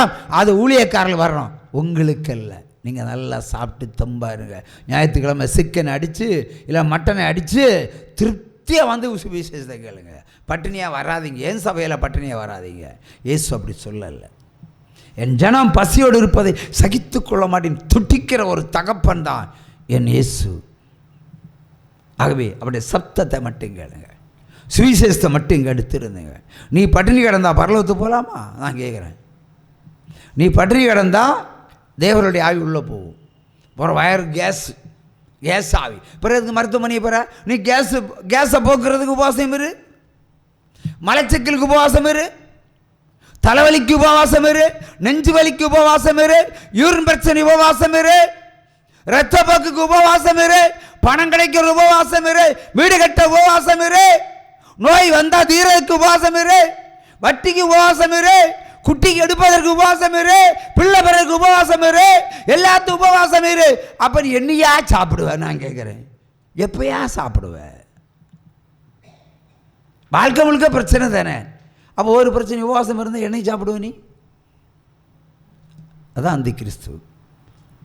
வரம், அது ஊழியக்காரர்கள் வரணும், உங்களுக்கு இல்லை. நீங்கள் நல்லா சாப்பிட்டு தம்பாருங்க. ஞாயிற்றுக்கிழமை சிக்கன் அடித்து இல்லை மட்டனை அடித்து திருப்தியாக வந்து விசேஷத்தை கேளுங்க. பட்டினியாக வராதிங்க. ஏன் சபையில் பட்டினியாக வராதிங்க? இயேசு அப்படி சொல்லலை. என் ஜனம் பசியோடு இருப்பதை சகித்து கொள்ள மாட்டேன் துட்டிக்கிற ஒரு தகப்பன் தான் என் இயேசு. ஆகவே அவருடைய சப்தத்தை மட்டும் கேளுங்க, சுவிசேஷத்தை மட்டும் இங்கே எடுத்துருந்துங்க. நீ பட்டினி கிடந்தா பரலோகத்துக்கு போகலாமா? நான் கேட்குறேன். நீ பட்டினி கிடந்தா தேவருடைய ஆவி உள்ளே போகும். அப்புறம் வயர் கேஸ் ஆவி பிறகு மருத்துவமனையை பெற நீ கேஸை போக்குறதுக்கு உபவாசம் இரு, மலச்சிக்கலுக்கு உபவாசம் இரு, தலைவலிக்கு உபவாசம் இரு, நெஞ்சு வலிக்கு உபவாசம் இரு, யூரின் பிரச்சனை உபவாசம் இரு, இரத்த போக்குக்கு உபவாசம் இரு, பணம் கிடைக்கிற உபவாசம் இரு, வீடு கட்ட உபவாசம் இரு, நோய் வந்தா தீரத்துக்கு உபவாசம் இரு, வட்டிக்கு உபவாசம் இரு, குட்டிக்கு எடுப்பதற்கு உபவாசம் இரு, பிள்ளை பிறகு உபவாசம் இரு, எல்லாத்துக்கும் உபவாசம் இரு. அப்ப நீ என்னையா சாப்பிடுவேன்? நான் கேட்கிறேன், எப்பயா சாப்பிடுவேன்? வாழ்க்கை முழுக்க பிரச்சனை தானே. அப்போ ஒரு பிரச்சனை உபவாசம் இருந்தால் என்னை சாப்பிடுவ நீ? அதான் அந்தி கிறிஸ்து.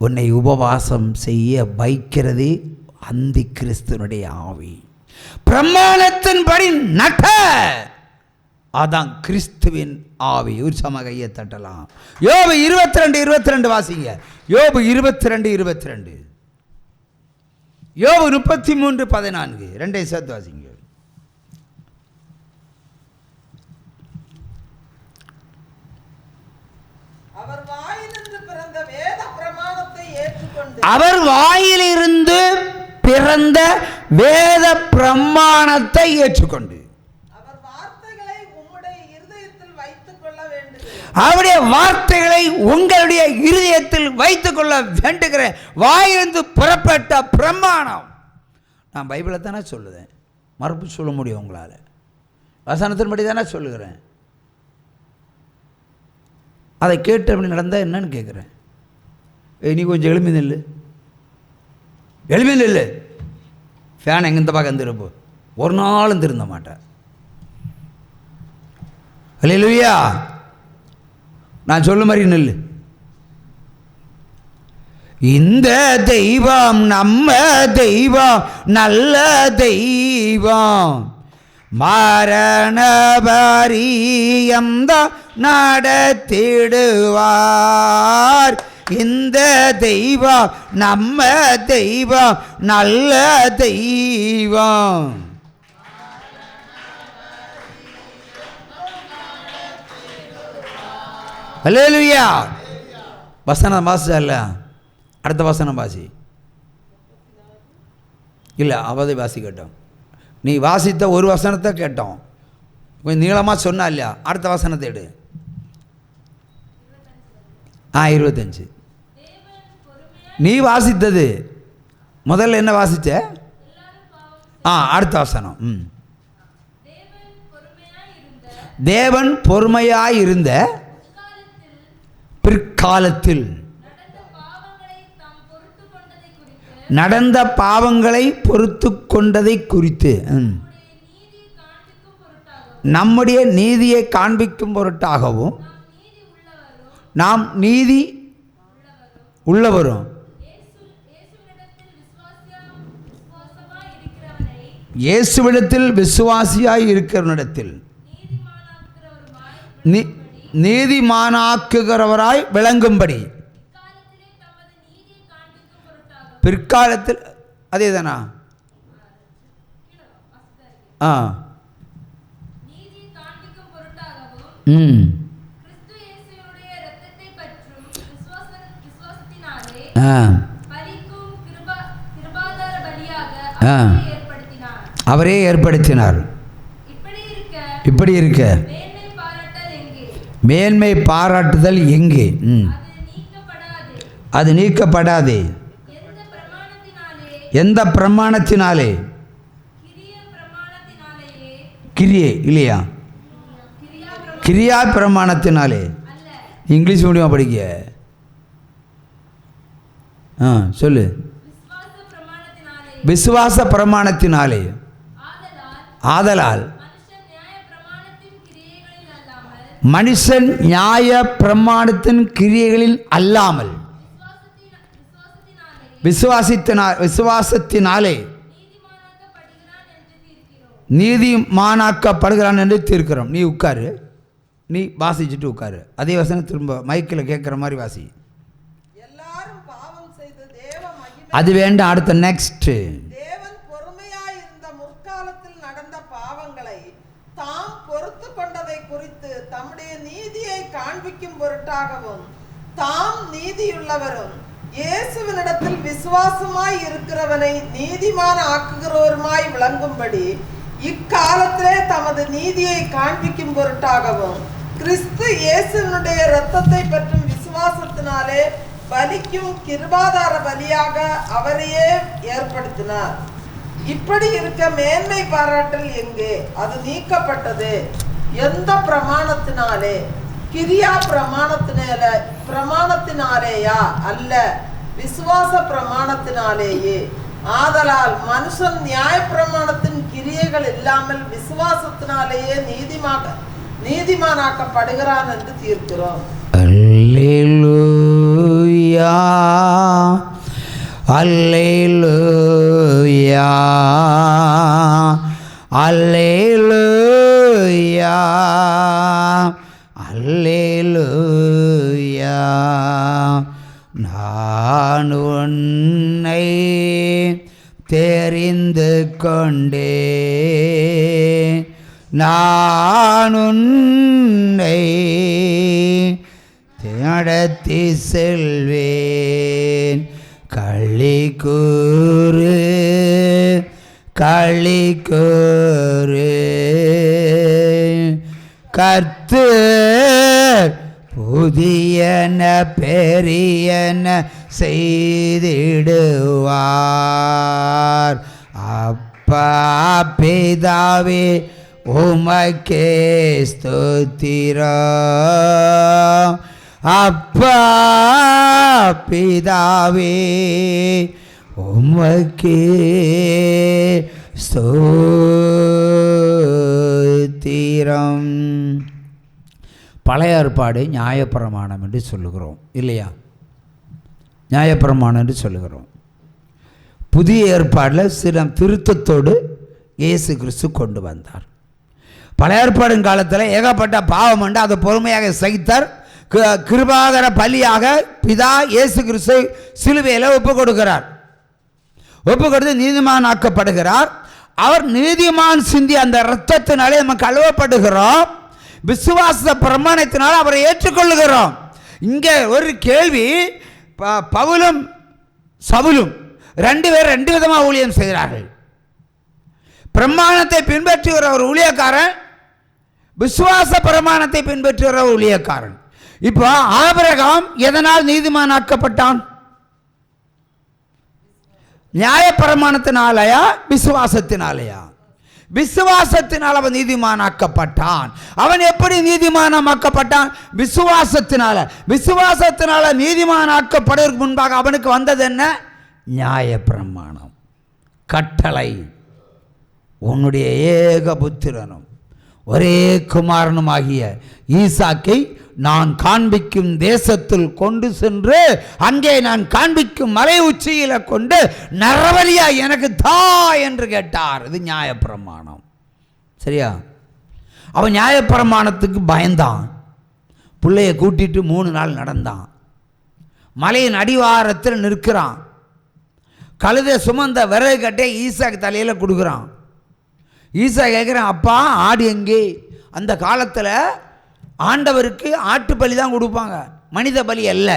உன்னை உபவாசம் செய்ய வைக்கிறதே அந்தி கிறிஸ்துவனுடைய ஆவி. பிரமாணத்தின்படி நட, அதான் கிறிஸ்துவின் ஆவி. உற்சாகமாக கையை தட்டலாம். யோபு 22:22 வாசிங்க. யோபு 22:22. யோபு 33:14 ரெண்டையும் சேர்த்து வாசிங்க. அவர் வாயிலிருந்து பிறந்த வேத பிரமாணத்தை ஏற்றுக்கொண்டு அவருடைய வார்த்தைகளை உங்களுடைய இருதயத்தில் வைத்துக் கொள்ள வேண்டுகிறேன். வாயிலிருந்து புறப்பட்ட பிரமாணம். நான் பைபிளை தானே சொல்லுவேன், மறுப்பு சொல்ல முடியும் உங்களால்? வசனத்தின்படி தானே சொல்லுகிறேன். அதை கேட்டு அப்படி நடந்தால் என்னன்னு கேட்குறேன். நீ கொஞ்சம் எளிமை நில்லு, ஃபேன் எங்கே இந்த பக்கம் திரும்ப, ஒரு நாளும் திருந்த மாட்டேன். அல்லேலூயா. நான் சொல்ல மாதிரி நில்லு. இந்த தெய்வம் நம்ம தெய்வம், நல்ல தெய்வம், மரண பரியந்த நடத்திடுவார். இந்த தெய்வம் நம்ம தெய்வம், நல்ல தெய்வம். அல்லேலூயா. வசனம் வாசிச்சல்ல, அடுத்த வசனம் வாசி. இல்லை, அவதை வாசி கேட்டோம். நீ வாசித்த ஒரு வசனத்தை கேட்டோம், கொஞ்சம் நீளமாக சொன்னா இல்லையா? அடுத்த வசனத்தை எடு. 25. நீ வாசித்தது முதல்ல என்ன வாசிச்ச? அடுத்த வசனம். தேவன் பொறுமையாயிருந்த பிற்காலத்தில் நடந்த பாவங்களை பொறுத்து கொண்டதை குறித்து நம்முடைய நீதியை காண்பிக்கும் பொருட்டாகவும் நாம் நீதி உள்ளவரும் இயேசுவிடத்தில் விசுவாசியாய் இருக்கிறவனிடத்தில் நீதிமானாக்குகிறவராய் விளங்கும்படி பிற்காலத்தில். அதே தானா? அவரே ஏற்படுத்தினார். இப்படி இருக்க மேன்மை பாராட்டுதல் எங்கே? அது நீக்கப்படாதே. எந்த பிரமாணத்தினாலே? கிரியை இல்லையா? கிரியா பிரமாணத்தினாலே. இங்கிலீஷ் மீடியம் படிக்க சொல்லு. விசுவாச பிரமாணத்தினாலே. ஆதலால் மனுஷன் நியாய பிரமாணத்தின் கிரியைகளில் அல்லாமல் விசுவாசத்தினாலே நீதிமானாக்கப்படுகிறான் என்று தீர்க்கிறோம். நீ உட்காரு, நீ வாசிச்சுட்டு உட்காரு. அதே வசனம் திரும்ப மைக்கில் கேட்குற மாதிரி வாசி. அது வேண்டாம், அடுத்த நெக்ஸ்ட். தேவன் பொறுமையாயிருந்த முற்காலத்தில் நடந்த பாவங்களை தாம் பொறுத்து கொண்டதை குறித்து தம்முடைய நீதியை காண்பிக்கும் பொருட்டாகவும் தாம் நீதியுள்ளவரும் இயேசுவினிடத்தில் விசுவாசமாய் இருக்கிறவனை நீதிமான் ஆக்குகிறவருமாய் விளங்கும்படி இக்காலத்திலே தமது நீதியை காண்பிக்கும் பொருட்டாகவும் கிறிஸ்து இயேசுவினுடைய இரத்தத்தை பற்றும் விசுவாசத்தினாலே பலிக்கும் கிருபாதார பலியாக அவரையே ஏற்படுத்தினார். இப்படி இருக்க மேன்மை பாராட்டல் எங்கே? அது நீக்கப்பட்டது. எந்த பிரமாணத்தினாலே? கிரியா பிரமாணத்தினாலேயா? அல்ல, விசுவாச பிரமாணத்தினாலேயே. ஆதலால் மனுஷன் நியாய பிரமாணத்தின் கிரியைகள் இல்லாமல் விசுவாசத்தினாலேயே நீதிமானாக்கப்படுகிறான் என்று தீர்க்கிறோம். அல்லேலூயா, அல்லேலூயா, அல்லேலூயா, அல்லேலூயா. நான் உன்னை தெரிந்து கொண்டே, நான் உன்னை நடத்தி செல்வேன். களி கூறு, களி கூறு, கர்த்தர் புதியன பெரியன செய்திடுவார். அப்பா பிதாவே உமக்கே ஸ்தோத்திரம். அப்பா பிதாவே உமக்கே ஸ்தோத்திரம். பழைய ஏற்பாடு நியாயப்பிரமாணம் என்று சொல்லுகிறோம் இல்லையா? நியாயப்பிரமாணம் என்று சொல்லுகிறோம். புதிய ஏற்பாடில் சில திருத்தத்தோடு இயேசு கிறிஸ்து கொண்டு வந்தார். பழைய ஏற்பாடின் காலத்தில் ஏகப்பட்ட பாவம் உண்டு, அதை பொறுமையாக சகித்தார். கிருபாகர பலியாக பிதா இயேசு கிறிஸ்து சிலுவையில் ஒப்பு கொடுக்கிறார். ஒப்பு கொடுத்து நீதிமான் ஆக்கப்படுகிறார். அவர் நீதிமான் சிந்தி அந்த இரத்தத்தினாலே நம்ம கழுவப்படுகிறோம். விசுவாச பிரமாணத்தினால் அவரை ஏற்றுக்கொள்ளுகிறோம். இங்கே ஒரு கேள்வி, பவுலும் சவுலும் ரெண்டு பேர் ரெண்டு விதமாக ஊழியம் செய்கிறார்கள். பிரமாணத்தை பின்பற்றுகிற ஒரு ஊழியக்காரன், விசுவாச பிரமாணத்தை பின்பற்றுகிற ஊழியக்காரன். இப்போ ஆபிரகாம் எதனால் நீதிமானாக்கப்பட்டான்? நியாய பிரமாணத்தினாலயா விசுவாசத்தினாலயா? விசுவாசத்தினால் அவன் நீதிமானாக்கப்பட்டான். அவன் எப்படி நீதிமானமாக்கப்பட்டான்? விசுவாசத்தினால. விசுவாசத்தினால நீதிமானாக்கப்படுவதற்கு முன்பாக அவனுக்கு வந்தது என்ன? நியாய பிரமாணம், கட்டளை. உன்னுடைய ஏகபுத்திரனும் ஒரே குமாரனுமாகிய ஈசாக்கை நான் காண்பிக்கும் தேசத்தில் கொண்டு சென்று அங்கே நான் காண்பிக்கும் மலை உச்சியில கொண்டு நரபலியா எனக்கு தா என்று கேட்டார். இது நியாயப்பிரமாணம். சரியா? அவன் நியாயப்பிரமாணத்துக்கு பயந்தான். பிள்ளைய கூட்டிட்டு 3 நாள் நடந்தான். மலையின் அடிவாரத்தில் நிற்கிறான். கழுதை சுமந்த விறகு கட்டை ஈசாக்கு தலையில் கொடுக்குறான். ஈசா கேட்குறான், அப்பா ஆடு எங்கே? அந்த காலத்தில் ஆண்டவருக்கு ஆட்டு பலி தான் கொடுப்பாங்க, மனித பலி அல்ல.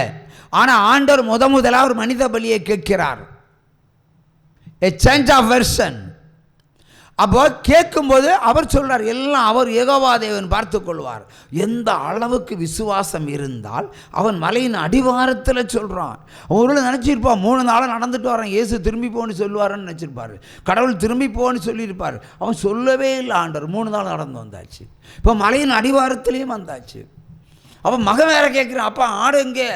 ஆனால் ஆண்டவர் முதலாக ஒரு மனித பலியை கேட்கிறார். a change of version. அப்போ கேட்கும்போது அவர் சொல்கிறார், எல்லாம் அவர் யெகோவா தேவன் பார்த்து கொள்வார். எந்த அளவுக்கு விசுவாசம் இருந்தால் அவன் மலையின் அடிவாரத்தில் சொல்கிறான். அவங்களும் நினச்சிருப்பான் 3 நாளாக நடந்துட்டு வரான், இயேசு திரும்பி போன்னு சொல்லுவாருன்னு நினச்சிருப்பார். கடவுள் திரும்பி போன்னு சொல்லியிருப்பார். அவன் சொல்லவே இல்லை. ஆண்டவர் 3 நாள் நடந்து வந்தாச்சு. இப்போ மலையின் அடிவாரத்துலேயும் வந்தாச்சு. அப்போ மகன் வேற கேட்குறான், அப்பா ஆடு எங்கே?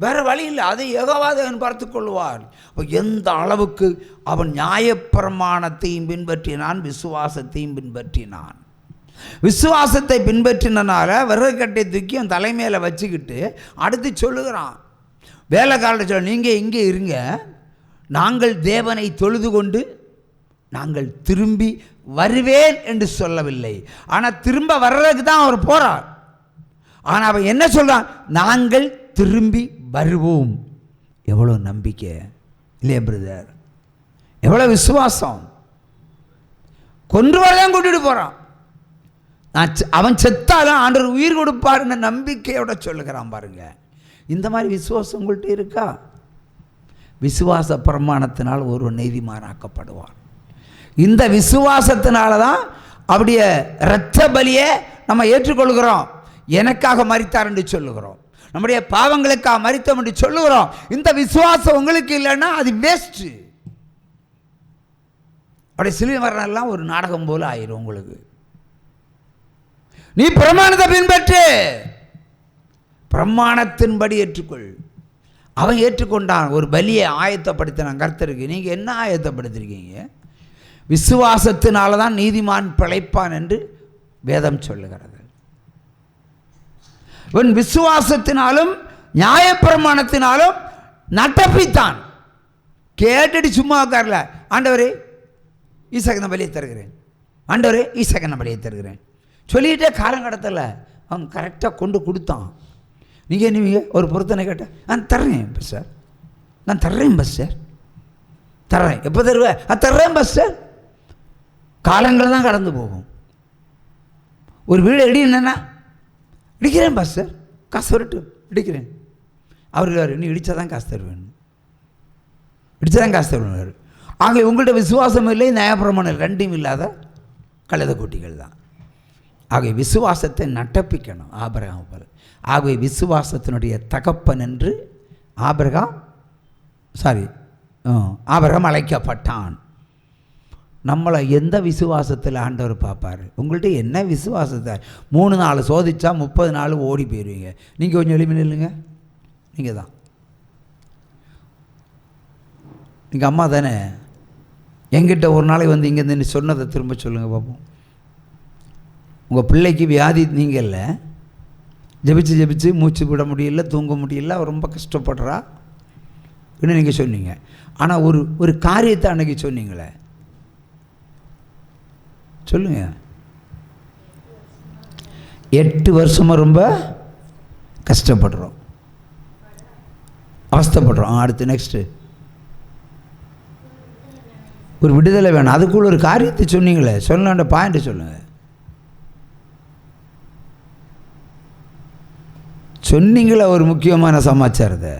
வேறு வழி இல்லை, அதை யெகோவா தேவன் பார்த்து கொள்வார். அப்போ எந்த அளவுக்கு அவன் நியாயப்பிரமாணத்தையும் பின்பற்றினான், விசுவாசத்தையும் பின்பற்றினான். விசுவாசத்தை பின்பற்றினால விறகு கட்டை தூக்கி அவன் தலைமையில் வச்சுக்கிட்டு அடுத்து சொல்லுகிறான், வேலைக்காரர்கிட்ட சொல்ல, நீங்கள் இங்கே இருங்க, நாங்கள் தேவனை தொழுது கொண்டு நாங்கள் திரும்பி வருவேன் என்று சொல்லவில்லை. ஆனால் திரும்ப வர்றதுக்கு தான் அவர் போகிறார். ஆனால் அவன் என்ன சொல்கிறான், நாங்கள் திரும்பி வருவோம். எவ்வளோ நம்பிக்கை இல்லையா பிரதர்? எவ்வளோ விசுவாசம்! கொன்று வரதான் கூட்டிகிட்டு போகிறான். அவன் செத்தாலும் ஆண்டவர் உயிர் கொடுப்பாருன்னு நம்பிக்கையோட சொல்லுகிறான் பாருங்க. இந்த மாதிரி விசுவாசம் உங்கள்கிட்ட இருக்கா? விசுவாச பிரமாணத்தினால் ஒரு நீதிமானாக்கப்படுவார். இந்த விசுவாசத்தினால தான் அப்படியே இரத்த பலியை நம்ம ஏற்றுக்கொள்கிறோம். எனக்காக மரித்தார் என்று சொல்லுகிறோம், நம்முடைய பாவங்களுக்காக மரித்தோம் என்று சொல்லுகிறோம். இந்த விசுவாசம் உங்களுக்கு இல்லைன்னா அது வேஸ்ட்டு. அப்படியே சிலுவை மரணம் ஒரு நாடகம் போல ஆயிரும் உங்களுக்கு. நீ பிரமாணத்தை பின்பற்று, பிரமாணத்தின்படி ஏற்றுக்கொள். அவன் ஏற்றுக்கொண்டான், ஒரு பலியை ஆயத்தப்படுத்தினான் கர்த்தருக்கு. நீங்கள் என்ன ஆயத்தப்படுத்திருக்கீங்க? விசுவாசத்தினால தான் நீதிமான் பிழைப்பான் என்று வேதம் சொல்லுகிறது. இவன் விசுவாசத்தினாலும் நியாயப்பிரமாணத்தினாலும் நட்டப்பித்தான். கேட்டுட்டு சும்மா உட்காரல, ஆண்டவரே ஈசாக்கு நான் பலியை தருகிறேன், ஆண்டவரே ஈசாக்கு நான் பலியை தருகிறேன் சொல்லிகிட்டே காலம் கடத்தலை. அவன் கரெக்டாக கொண்டு கொடுத்தான். நீங்கள் என்னவீங்க ஒரு பொருத்தனை கேட்டேன், நான் தர்றேன் பஸ் சார், நான் தர்றேன் பஸ் சார், தர்றேன். எப்போ தருவேன்? தர்றேன் பஸ் சார். காலங்கள் தான் கடந்து போகும். ஒரு வீடு இடினா இடிக்கிறேன் பஸ் சார், காசு வரட்டு இடிக்கிறேன். அவர் நீ இடித்தா தான் காசு தருவேன், இடித்தா தான் காசு தருவேன். ஆகவே உங்கள்கிட்ட விசுவாசம் இல்லை, நியாயப்பிரமாணம் ரெண்டும் இல்லாத கழுத குட்டிகள் தான். ஆகவே விசுவாசத்தை நட்டப்பிக்கணும் ஆபிரகாம் போல. ஆகவே விசுவாசத்தினுடைய தகப்பன் என்று ஆபிரகாம் அழைக்கப்பட்டான். நம்மளை எந்த விசுவாசத்தில் ஆண்டவர் பார்ப்பார்? உங்கள்கிட்ட என்ன விசுவாசத்தை? 3 நாள் சோதிச்சா 30 நாள் ஓடி போயிடுவீங்க. நீங்கள் கொஞ்சம் எளிமையில் இல்லைங்க, நீங்கள் தான், நீங்கள் அம்மா தானே. எங்கிட்ட ஒரு நாளைக்கு வந்து இங்கே நீ சொன்னதை திரும்ப சொல்லுங்கள் பார்ப்போம். உங்கள் பிள்ளைக்கு வியாதி நீங்கள் இல்லை, ஜெபிச்சு மூச்சு விட முடியல, தூங்க முடியல, அவர் ரொம்ப கஷ்டப்படுறா இன்னும் நீங்கள் சொன்னீங்க. ஆனால் ஒரு காரியத்தை அன்றைக்கி சொன்னீங்களே, சொல்லுங்க. 8 வருஷமாக ரொம்ப கஷ்டப்படுறோம், அவஸ்தைப்படுறோம். அடுத்து நெக்ஸ்ட்டு ஒரு விடுதலை வேணும். அதுக்குள்ள ஒரு காரியத்தை சொன்னீங்களே, சொல்லலாண்ட பாயிண்ட் சொல்லுங்கள். சொன்னீங்களே ஒரு முக்கியமான சமாச்சாரத்தை.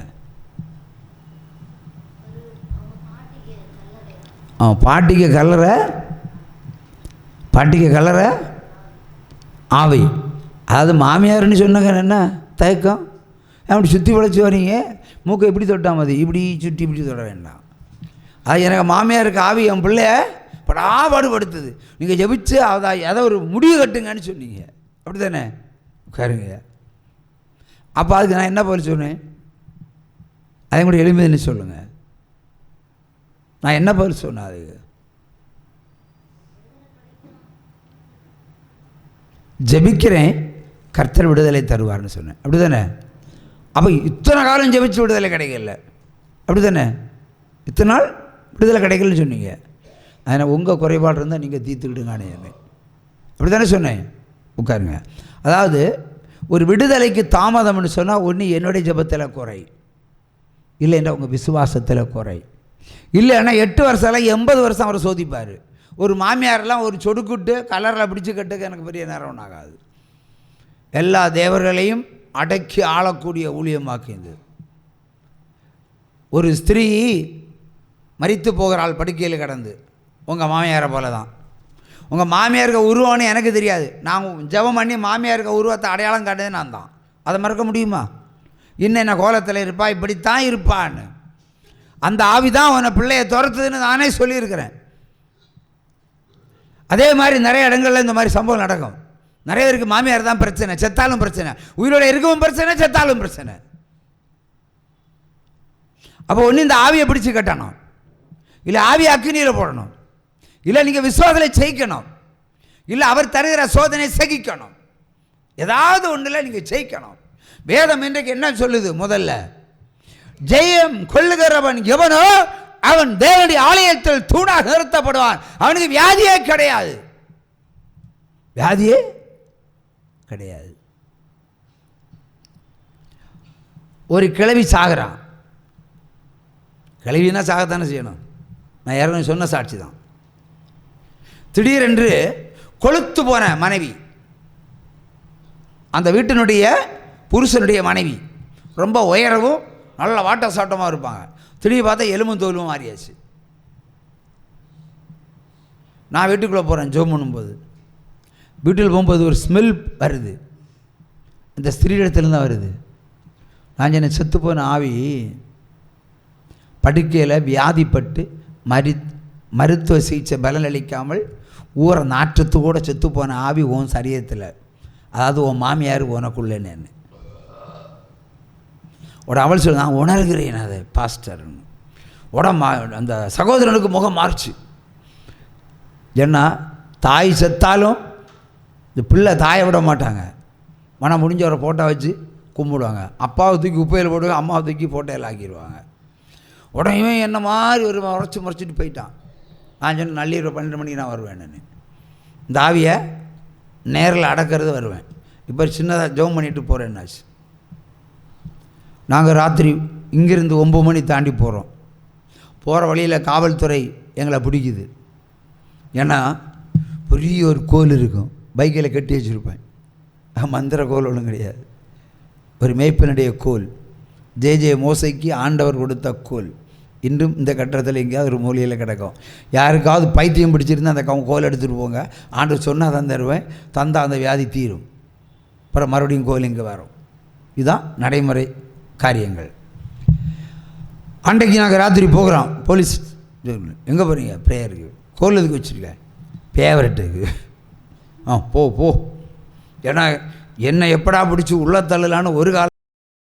பாட்டிக்கு கலரை ஆவை, அதாவது மாமியார்னு சொன்னாங்க. என்ன தயக்கம்? அப்படி சுற்றி வளைச்சி வரீங்க, மூக்கை எப்படி தொட்டா மதி, இப்படி சுற்றி இப்படி தொட வேண்டாம். அது எனக்கு மாமியாருக்கு ஆவி என் பிள்ளைய பாடுபடுத்துது. நீங்கள் ஜெபிச்சு அதை ஒரு முடிவு கட்டுங்கன்னு சொன்னீங்க, அப்படி தானே? உட்காருங்க. அப்போ அதுக்கு நான் என்ன பதில் சொன்னேன்? அதை கூட எளிமைன்னு சொல்லுங்கள். நான் என்ன பதில் சொன்னேன்? அதுக்கு ஜெபிக்கிறேன், கர்த்தர் விடுதலை தருவார்னு சொன்னேன், அப்படி தானே? அப்போ இத்தனை காலம் ஜெபிச்சு விடுதலை கிடைக்கல, அப்படி தானே? இத்தனை நாள் விடுதலை கிடைக்கலன்னு சொன்னீங்க. அதனால் உங்கள் குறைபாடு இருந்தால் நீங்கள் தீர்த்துக்கிட்டுங்கானே, அப்படி தானே சொன்னேன்? உட்காருங்க. அதாவது ஒரு விடுதலைக்கு தாமதம்னு சொன்னால் ஒன்று என்னுடைய ஜெபத்தில் குறை, இல்லைன்னா உங்கள் விசுவாசத்தில் குறை. இல்லைன்னா 8 வருஷம் 80 வருஷம் அவர் சோதிப்பார். ஒரு மாமியாரெல்லாம் ஒரு சொடுக்குட்டு கலரில் பிடிச்சி கட்டுக்கு எனக்கு பெரிய நேரம் ஒன்றும் ஆகாது. எல்லா தேவர்களையும் அடக்கி ஆளக்கூடிய ஊழியமாக்கியது. ஒரு ஸ்திரீ மரித்து போகிறாள் படுக்கையில் கிடந்து, உங்கள் மாமியாரை போல தான். உங்கள் மாமியாருக்கு உருவம்னு எனக்கு தெரியாது, நான் ஜெபம் பண்ணி மாமியாருக்கு உருவத்தை அடையாளம் காட்டுறது நான் தான். அதை மறக்க முடியுமா? இன்னும் என்ன கோலத்தில் இருப்பா, இப்படித்தான் இருப்பான்னு. அந்த ஆவி தான் உன்னை பிள்ளையை துரத்துதுன்னு நானே சொல்லியிருக்கிறேன். அதே மாதிரி நிறைய இடங்களில் இந்த மாதிரி சம்பவம் நடக்கும். நிறைய பேருக்கு மாமியார் தான் பிரச்சனை, செத்தாலும் பிரச்சனை, உயிரோட இருக்கவும் பிரச்சனை, செத்தாலும் பிரச்சனை. அப்போ ஒன்று இந்த ஆவியை பிடிச்சி கட்டணும், இல்லை ஆவியை அக்கினியில் போடணும், இல்லை நீங்கள் விசுவாசத்தில் ஜெயிக்கணும். இல்லை அவர் தருகிற சோதனை சகிக்கணும். ஏதாவது ஒன்றில் நீங்கள் ஜெயிக்கணும். வேதம் இன்றைக்கு என்ன சொல்லுது? முதல்ல ஜெயம் கொள்ளுகிறவன் எவனோ அவன் தேவனுடைய ஆலயத்தில் தூணாக நிறுத்தப்படுவான். அவனுக்கு வியாதியே கிடையாது, வியாதியே கிடையாது. ஒரு கிழவி சாகிறான். கிழவினா சாகத்தானே செய்யணும். நான் ஏற்கனவே சொன்ன சாட்சி தான். திடீரென்று கொளுத்து போன மனைவி, அந்த வீட்டினுடைய புருஷனுடைய மனைவி, ரொம்ப உயரவும் நல்ல வாட்ட சாட்டமாக இருப்பாங்க. திடீர்னு பார்த்தா எலும்பும் தோலும் மாறியாச்சு. நான் வீட்டுக்குள்ளே போகிறேன் ஜோம் பண்ணும்போது. வீட்டில் போகும்போது ஒரு ஸ்மெல் வருது, இந்த ஸ்திரீடத்துலேருந்து தான் வருது. நான் என்ன செத்து போன ஆவி படுக்கையில் வியாதிப்பட்டு மருத்துவ சிகிச்சை பலனளிக்காமல் ஊற நாற்றத்து கூட செத்து போன ஆவி உன் சரீரத்தில், அதாவது உன் மாமியார் உனக்குள்ளேன்னு என்ன அவள் சொல்ல, நான் உணர்கிறேன் அதை பாஸ்டர்னு. அந்த சகோதரனுக்கு முகம் மாறுச்சு. ஏன்னா தாய் செத்தாலும் இந்த பிள்ளை தாயை விட மாட்டாங்க. மனம் முடிஞ்ச ஒரு ஃபோட்டோ வச்சு கும்பிடுவாங்க. அப்பாவை தூக்கி குப்பையில் போடுவாங்க, அம்மாவை தூக்கி ஃபோட்டோவில் ஆக்கிடுவாங்க. உடனே என்ன மாதிரி ஒரு முறைச்சிட்டு போயிட்டான். நான் சொன்ன நள்ளிரவு 12 மணிக்கு நான் வருவேன். இந்த ஆவியை நேரில் அடக்கிறது வருவேன். இப்போ சின்னதாக ஜெபம் பண்ணிட்டு போகிறேன்னாச்சு. நாங்கள் ராத்திரி இங்கேருந்து 9 மணி தாண்டி போகிறோம். போகிற வழியில் காவல்துறை எங்களை பிடிக்குது. ஏன்னா பெரிய ஒரு கோல் இருக்கும், பைக்கில் கட்டி வச்சுருப்பேன். மந்திர கோல் ஒன்றும் கிடையாது, ஒரு மேய்ப்பனுடைய கோல். ஜே மோசைக்கு ஆண்டவர் கொடுத்த கோல் இன்றும் இந்த கட்டத்தில் எங்கேயாவது ஒரு மூலையில் கிடக்கும். யாருக்காவது பைத்தியம் பிடிச்சிருந்தா அந்த கோல் எடுத்துகிட்டு போங்க, ஆண்டவர் சொன்னால் தான் தருவேன், தந்தால் அந்த வியாதி தீரும். அப்புறம் மறுபடியும் கோல் இங்கே வரும். இதுதான் நடைமுறை காரியங்கள். அன்றைக்கு நாங்கள் ராத்திரி போகிறோம். போலீஸ் எங்கே போகிறீங்க? ப்ரேயருக்கு. கோல் எதுக்கு வச்சுருக்கேன்? ஃபேவரெட்டுக்கு. போ. ஏன்னா என்னை எப்படா பிடிச்சி உள்ள தள்ளலான்னு ஒரு காலம்